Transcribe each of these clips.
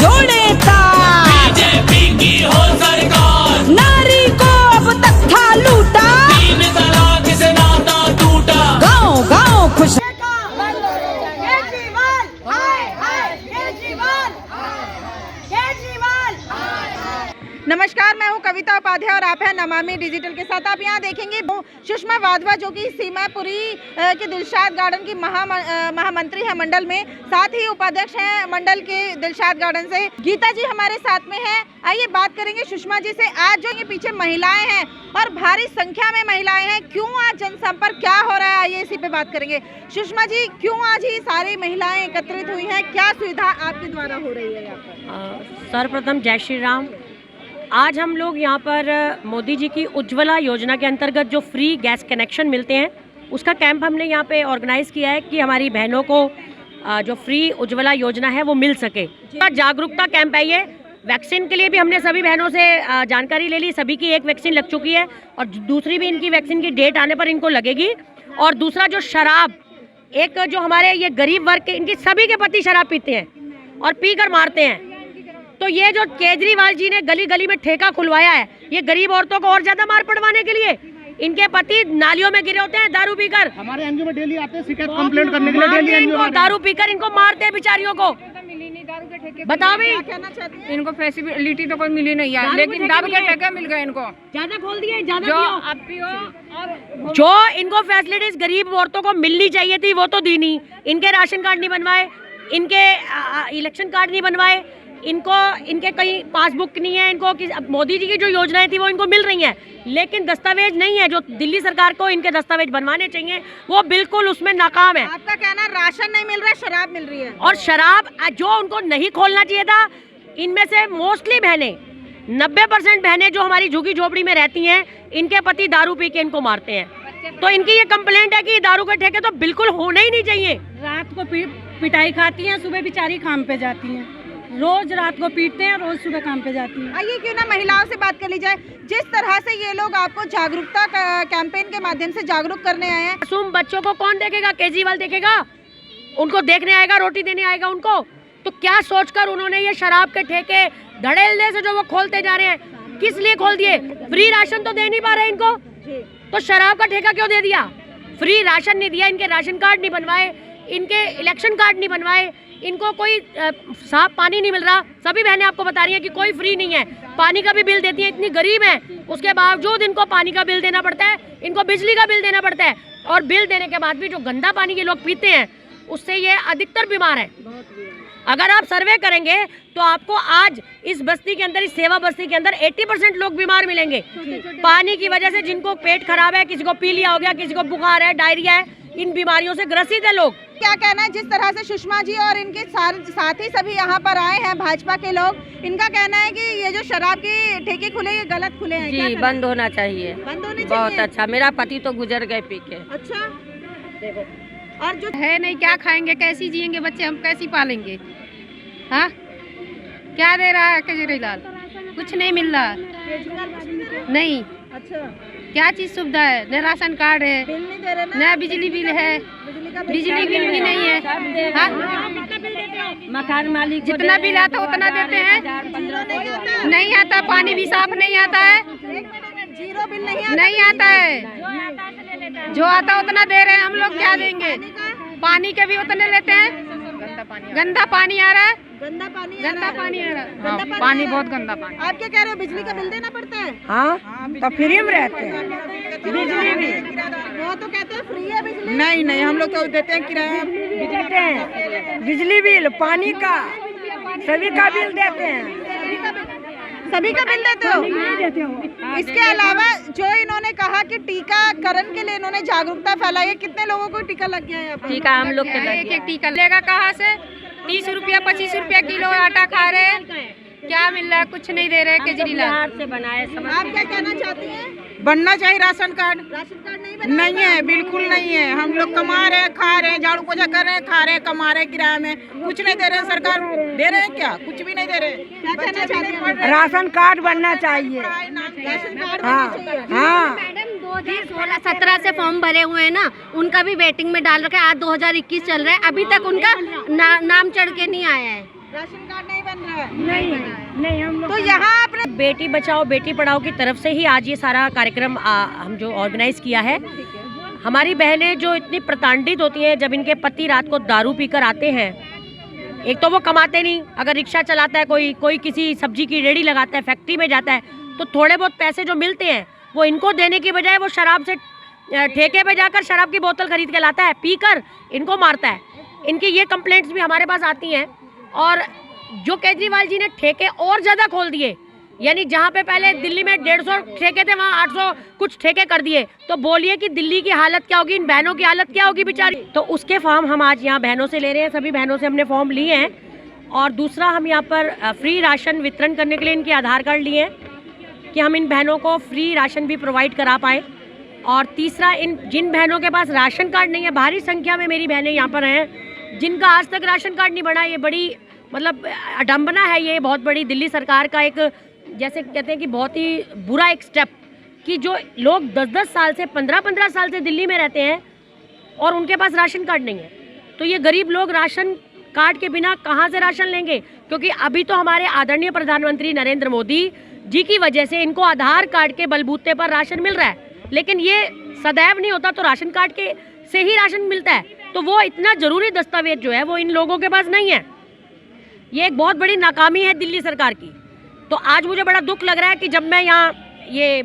जोड़े ताल, बीजेपी की हो सरकार, नारी को अब तक था लूटा, 3 तलाक से नाता टूटा, गांव गांव खुश। नमस्कार, मैं हूं कविता उपाध्याय और आप हैं नमामि डिजिटल के साथ। आप यहां देखेंगे सुषमा वाधवा जो कि सीमापुरी के दिलशाद गार्डन की महामंत्री है मंडल में, साथ ही उपाध्यक्ष हैं मंडल के दिलशाद गार्डन से। गीता जी हमारे साथ में हैं। आइए बात करेंगे सुषमा जी से। आज जो ये पीछे महिलाएं हैं और भारी संख्या में महिलाएं हैं, क्यों आज जनसंपर्क क्या हो रहा है, आइए इसी पे बात करेंगे। सुषमा जी, क्यों आज ही सारी महिलाएं एकत्रित हुई हैं, क्या सुविधा आपके द्वारा हो रही है यहाँ पर? सर्वप्रथम जय श्री राम। आज हम लोग यहाँ पर मोदी जी की उज्ज्वला योजना के अंतर्गत जो फ्री गैस कनेक्शन मिलते हैं उसका कैंप हमने यहाँ पे ऑर्गेनाइज किया है कि हमारी बहनों को जो फ्री उज्ज्वला योजना है वो मिल सके। जागरूकता कैंप है ये। वैक्सीन के लिए भी हमने सभी बहनों से जानकारी ले ली, सभी की एक वैक्सीन लग चुकी है और दूसरी भी इनकी वैक्सीन की डेट आने पर इनको लगेगी। और दूसरा जो शराब, एक जो हमारे ये गरीब वर्ग के, इनकी सभी के पति शराब पीते हैं और पी कर मारते हैं। तो ये जो केजरीवाल जी ने गली गली में ठेका खुलवाया है, ये गरीब औरतों को और ज्यादा मार पड़वाने के लिए। इनके पति नालियों में गिरे होते हैं दारू पीकर। हमारे एनजीओ में डेली आते हैं शिकायत कंप्लेंट करने के लिए। डेली इनको दारू पीकर इनको मारते हैं बेचारियों को। बताओ भी, इनको फैसिलिटी तो कोई मिली नहीं है, लेकिन दारू के ठेके मिल गए इनको। ज्यादा खोल दिए, ज्यादा जो पियो। अब पियो और जो इनको फैसिलिटीज गरीब औरतों को मिलनी चाहिए थी वो तो दी नहीं। इनके राशन कार्ड नहीं बनवाए, इनके इलेक्शन कार्ड नहीं बनवाए, इनके कहीं पासबुक नहीं है। इनको मोदी जी की जो योजनाएं थी वो इनको मिल रही हैं, लेकिन दस्तावेज नहीं है। जो दिल्ली सरकार को इनके दस्तावेज बनवाने चाहिए वो बिल्कुल उसमें नाकाम है। आपका कहना राशन नहीं मिल रहा है, शराब मिल रही है। और शराब जो उनको नहीं खोलना चाहिए था, इनमें से मोस्टली बहनें 90% बहनें जो हमारी झुग्गी झोपड़ी में रहती हैं, इनके पति दारू पी के इनको मारते हैं। तो इनकी ये कंप्लेंट है कि दारू के ठेके तो बिल्कुल होने ही नहीं चाहिए। रात को पिटाई खाती हैं, सुबह बेचारी काम पे जाती हैं। रोज रात को पीटते हैं, रोज सुबह काम पे जाती हैं। आइए क्यों ना महिलाओं से बात कर ली जाए। जिस तरह से ये लोग आपको जागरूकता कैंपेन के माध्यम से जागरूक करने आए हैं। मासूम बच्चों को कौन देखेगा? केजरीवाल देखेगा? उनको देखने आएगा, रोटी देने आएगा उनको? तो क्या सोचकर उन्होंने ये शराब के ठेके धड़ेलने से जो वो खोलते जा रहे हैं, किस लिए खोल दिए? फ्री राशन तो दे नहीं पा रहे इनको, तो शराब का ठेका क्यों दे दिया? फ्री राशन नहीं दिया, इनके राशन कार्ड नहीं बनवाए, इनके इलेक्शन कार्ड नहीं बनवाए, इनको कोई साफ पानी नहीं मिल रहा। सभी बहनें आपको बता रही हैं कि कोई फ्री नहीं है। पानी का भी बिल देती हैं, इतनी गरीब हैं, उसके बावजूद इनको पानी का बिल देना पड़ता है, इनको बिजली का बिल देना पड़ता है। और बिल देने के बाद भी जो गंदा पानी ये लोग पीते हैं उससे ये अधिकतर बीमार हैं। अगर आप सर्वे करेंगे तो आपको आज इस बस्ती के अंदर, इस सेवा बस्ती के अंदर 80% लोग बीमार मिलेंगे पानी की वजह से। जिनको पेट खराब है, किसी को पीलिया हो गया, किसी को बुखार है, डायरिया है, इन बीमारियों से ग्रसित है लोग। क्या कहना है जिस तरह से सुषमा जी और इनके साथी सभी यहाँ पर आए हैं भाजपा के लोग, इनका कहना है कि ये जो शराब के ठेके खुले ये गलत खुले हैं? जी बंद होना चाहिए, बंद होने बहुत चाहिए। अच्छा। मेरा पति तो गुजर गए पी के। अच्छा, और जो है नहीं, क्या खाएंगे, कैसी जिएंगे बच्चे, हम कैसी पालेंगे? हाँ, क्या दे रहा है केजरीवाल? कुछ नहीं मिल रहा नहीं। अच्छा, क्या चीज सुविधा है? न राशन कार्ड है, बिल नहीं दे रहे ना? न बिजली बिल है, बिजली बिल भी नहीं है। हाँ? मकान मालिक जितना बिल आता उतना देते हैं, नहीं आता। पानी भी साफ नहीं आता है, जीरो बिल नहीं आता है। जो आता उतना दे रहे हैं, हम लोग क्या देंगे? पानी के भी उतने लेते हैं। गंदा पानी आ रहा है, गंदा पानी आ रहा है। पानी बहुत गंदा पानी। आप क्या कह रहे हो, बिजली का बिल देना पड़ता है? हाँ, तो फ्री में रहते हैं। बिजली भी वो तो कहते हैं फ्री है बिजली। नहीं, हम लोग तो देते हैं किराया, देते हैं बिजली बिल, पानी का, सभी का बिल देते हैं। सभी का बिल देते हो? इसके अलावा जो इन्होंने कहा कि टीकाकरण के लिए इन्होंने जागरूकता फैलाई है, कितने लोगों को टीका लग गया है यहाँ पर? टीका हम लोग के एक एक टीका लेगा कहाँ से? 30 रुपया 25 रुपया किलो आटा खा रहे हैं, क्या मिल रहा है? कुछ नहीं दे रहे केजरीवाल से बनाए। आप क्या कहना चाहती हैं? बनना चाहिए राशन कार्ड। राशन कार्ड नहीं बना? नहीं है, बिल्कुल नहीं है। हम लोग कमा रहे हैं, खा रहे हैं, झाड़ू पोछा कर रहे हैं, खा रहे हैं, कमा रहे हैं किराए में, कुछ नहीं दे रहे हैं। सरकार दे रहे हैं क्या? कुछ भी नहीं दे रहे। क्या कहना चाहती हैं? राशन कार्ड बनना चाहिए। राशन कार्ड हाँ, बनना चाहिए। हाँ। मैडम 2016-17 से फॉर्म भरे हुए हैं ना, उनका भी वेटिंग में डाल रखा है। आज 2021 चल रहा है, अभी तक उनका नाम चढ़ के नहीं आया है। राशन कार्ड नहीं बन रहा है? नहीं हम तो यहाँ आपने बेटी बचाओ बेटी पढ़ाओ की तरफ से ही आज ये सारा कार्यक्रम हम जो ऑर्गेनाइज किया है। हमारी बहनें जो इतनी प्रताड़ित होती हैं जब इनके पति रात को दारू पीकर आते हैं, एक तो वो कमाते नहीं, अगर रिक्शा चलाता है कोई किसी सब्जी की रेड़ी लगाता है, फैक्ट्री में जाता है, तो थोड़े बहुत पैसे जो मिलते हैं वो इनको देने की बजाय वो शराब से ठेके पे जाकर शराब की बोतल खरीद के लाता है, पीकर इनको मारता है। इनकी ये कंप्लेंट्स भी हमारे पास आती हैं। और जो केजरीवाल जी ने ठेके और ज़्यादा खोल दिए, यानी जहाँ पे पहले दिल्ली में 150 ठेके थे वहाँ 800 कुछ ठेके कर दिए, तो बोलिए कि दिल्ली की हालत क्या होगी, इन बहनों की हालत क्या होगी बेचारी। तो उसके फॉर्म हम आज यहाँ बहनों से ले रहे हैं, सभी बहनों से हमने फॉर्म लिए हैं। और दूसरा, हम यहाँ पर फ्री राशन वितरण करने के लिए इनके आधार कार्ड लिए हैं कि हम इन बहनों को फ्री राशन भी प्रोवाइड करा पाएँ। और तीसरा, जिन बहनों के पास राशन कार्ड नहीं है, भारी संख्या में मेरी बहनें यहाँ पर हैं जिनका आज तक राशन कार्ड नहीं बना, ये बड़ी मतलब अडम्बना है, ये बहुत बड़ी दिल्ली सरकार का एक, जैसे कहते हैं कि बहुत ही बुरा एक स्टेप, कि जो लोग 10-10 साल से 15-15 साल से दिल्ली में रहते हैं और उनके पास राशन कार्ड नहीं है, तो ये गरीब लोग राशन कार्ड के बिना कहाँ से राशन लेंगे? क्योंकि अभी तो हमारे आदरणीय प्रधानमंत्री नरेंद्र मोदी जी की वजह से इनको आधार कार्ड के बलबूते पर राशन मिल रहा है, लेकिन ये सदैव नहीं होता, तो राशन कार्ड के से ही राशन मिलता है, तो वो इतना ज़रूरी दस्तावेज जो है वो इन लोगों के पास नहीं है। ये एक बहुत बड़ी नाकामी है दिल्ली सरकार की। तो आज मुझे बड़ा दुख लग रहा है कि जब मैं यहाँ ये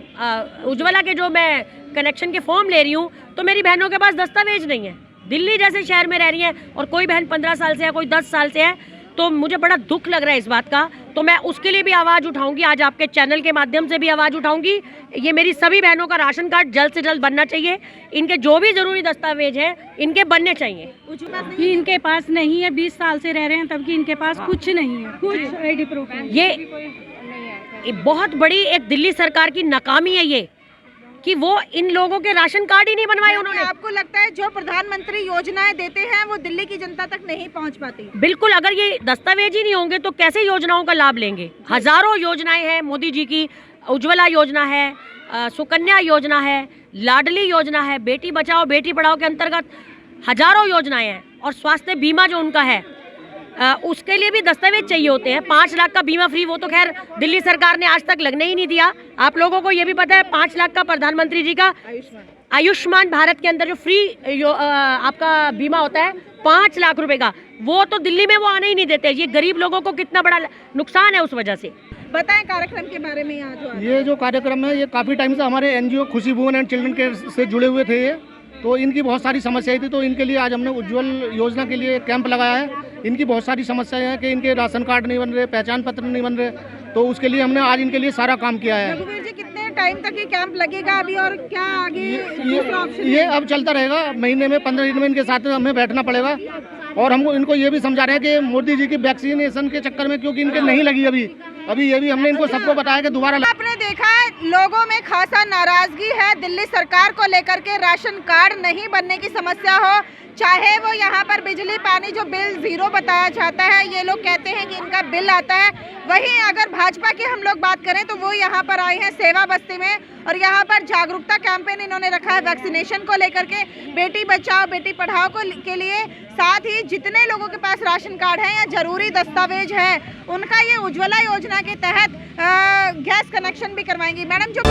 उज्ज्वला के जो मैं कनेक्शन के फॉर्म ले रही हूँ, तो मेरी बहनों के पास दस्तावेज नहीं है। दिल्ली जैसे शहर में रह रही हैं और कोई बहन 15 साल से है, कोई 10 साल से है, तो मुझे बड़ा दुख लग रहा है इस बात का। तो मैं उसके लिए भी आवाज़ उठाऊंगी, आज आपके चैनल के माध्यम से भी आवाज़ उठाऊंगी। ये मेरी सभी बहनों का राशन कार्ड जल्द से जल्द बनना चाहिए, इनके जो भी ज़रूरी दस्तावेज हैं इनके बनने चाहिए। कि इनके पास नहीं है, 20 साल से रह रहे हैं तब कि इनके पास कुछ नहीं है, कुछ आईडी प्रूफ। ये बहुत बड़ी एक दिल्ली सरकार की नाकामी है ये, कि वो इन लोगों के राशन कार्ड ही नहीं बनवाए उन्होंने। आपको लगता है जो प्रधानमंत्री योजनाएं देते हैं वो दिल्ली की जनता तक नहीं पहुंच पाती? बिल्कुल, अगर ये दस्तावेज ही नहीं होंगे तो कैसे योजनाओं का लाभ लेंगे? हजारों योजनाएं हैं मोदी जी की, उज्ज्वला योजना है, सुकन्या योजना है, लाडली योजना है, बेटी बचाओ बेटी पढ़ाओ के अंतर्गत हजारों योजनाएं हैं, और स्वास्थ्य बीमा जो उनका है उसके लिए भी दस्तावेज चाहिए होते हैं। 5 लाख का बीमा फ्री, वो तो खैर दिल्ली सरकार ने आज तक लगने ही नहीं दिया। आप लोगों को ये भी पता है 5 लाख का प्रधानमंत्री जी का आयुष्मान भारत के अंदर जो फ्री आपका बीमा होता है 5 लाख रुपए का, वो तो दिल्ली में वो आने ही नहीं देते। ये गरीब लोगों को कितना बड़ा नुकसान है उस वजह से। बताएं कार्यक्रम के बारे में। यहाँ ये जो कार्यक्रम है ये काफ़ी टाइम से हमारे एनजीओ खुशी वुमेन एंड चिल्ड्रन के से जुड़े हुए थे ये, तो इनकी बहुत सारी समस्याएं थी, तो इनके लिए आज हमने उज्ज्वल योजना के लिए कैंप लगाया है। इनकी बहुत सारी समस्याएं हैं कि इनके राशन कार्ड नहीं बन रहे, पहचान पत्र नहीं बन रहे, तो उसके लिए हमने आज इनके लिए सारा काम किया है। रघुवीर जी, कितने टाइम तक ये कैंप लगेगा अभी और क्या आगे ये अब चलता रहेगा, महीने में 15 दिन में इनके साथ हमें बैठना पड़ेगा। और हम इनको ये भी समझा रहे हैं कि मोदी जी की वैक्सीनेशन के चक्कर में, क्योंकि इनके नहीं लगी अभी ये भी हमने इनको सबको बताया कि दोबारा। आपने देखा है लोगों में खासा नाराजगी है दिल्ली सरकार को लेकर के। राशन कार्ड नहीं बनने की समस्या हो, चाहे वो यहाँ पर बिजली पानी जो बिल 0 बताया जाता है, ये लोग कहते हैं कि इनका बिल आता है। वहीं अगर भाजपा की हम लोग बात करें तो वो यहाँ पर आए हैं सेवा बस्ती में, और यहाँ पर जागरूकता कैंपेन इन्होंने रखा है वैक्सीनेशन को लेकर के, बेटी बचाओ बेटी पढ़ाओ के लिए। साथ ही जितने लोगों के पास राशन कार्ड है या जरूरी दस्तावेज है, उनका ये उज्ज्वला योजना के तहत गैस कनेक्शन भी करवाएंगी। मैडम, जो